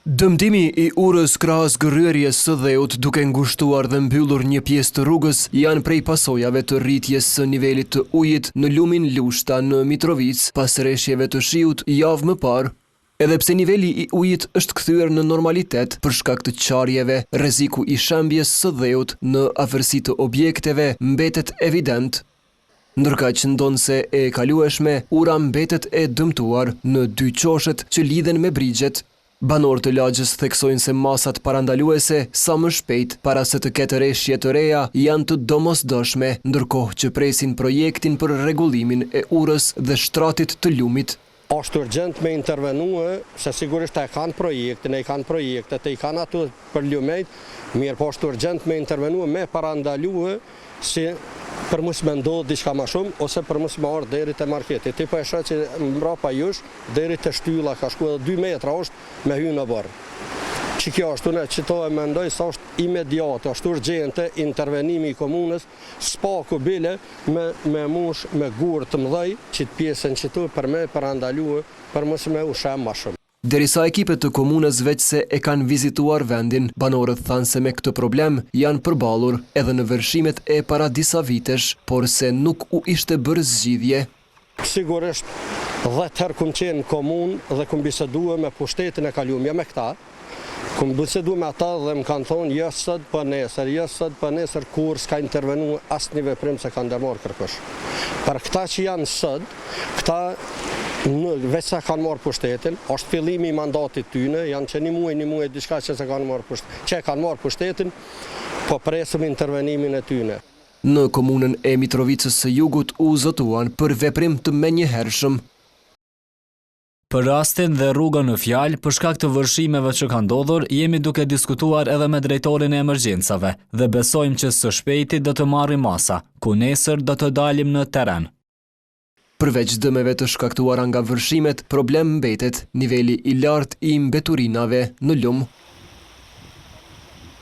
Dëmtimi I urës krahas gërryrjes së dheut duke ngushtuar dhe mbyllur një pjesë të rrugës janë prej pasojave të rritjes së nivelit të ujit në lumin Lushta në Mitrovic pas rreshjeve të shiut javë më parë. Edhe pse niveli I ujit është kthyer në normalitet për shkak të qarjeve, rreziku I shembjes së dheut në afërsi të objekteve mbetet evident. Ndërkaq ndonse e kalueshme, ura mbetet e dëmtuar në dy qoshet që lidhen me brigjet. Banorët e lagjës theksojnë se masat parandaluese sa më shpejt para se të ketë rreshje të reja janë të domosdoshme, ndërkohë që presin projektin për rregullimin e urës dhe shtratit të lumit. Është urgjent me intervenue, se sigurisht e kanë projektin, e kanë projektet, e kanë ato për lumejt, mirë po është urgjent me intervenue, me parandalue si për mos me ndodhë diçka më shumë, ose për mos me ardhë deri te marketi. Ti po e shoh që mbrapa jush, deri te shtylla ka shku edhe 2 metra është me hyrë në barë. Që kjo është, unë që to e mendoj sa është imediate, është urgjente intervenimi I komunës, spaku bile me mush, me gurë të mëdhej, që të pjesën që tu për me parandalue, për mos me u shem më shumë. Derisa ekipet të komunës veç se e kanë vizituar vendin, banorët thanë se me këtë problem janë përballur edhe në vërshimet e para disa vitesh, por se nuk u ishte bërë zgjidhje. Sigurisht 10 herë kum qenë në komunë dhe kum bisedue me pushtetin e kaluam, jo me këta. Kum bisedu me ata dhe më kanë thonë jo sot për nesër, kur s'ka intervenu asë një veprim se kanë ndërmarrë kërkush. Për këta që janë sot, këta veç sa kanë marrë pushtetin, është fillimi I mandatit tyne, janë që një muaj diçka që se kanë marrë pushtetin, që kanë marrë pushtetin, po presëm intervenimin e tyne. Në komunën e Mitrovicës së Jugut u zotuan për veprim të menjëhershëm. Për rastin dhe rrugën në fjalë, për shkak të vërshimeve që kanë ndodhur, jemi duke diskutuar edhe me drejtorin e emergjencave dhe besojmë që së shpejti do të marrim masa, ku nesër do të dalim në teren. Përveç dëmeve të shkaktuara nga vërshimet, problem mbetet niveli I lartë I mbeturinave në lum.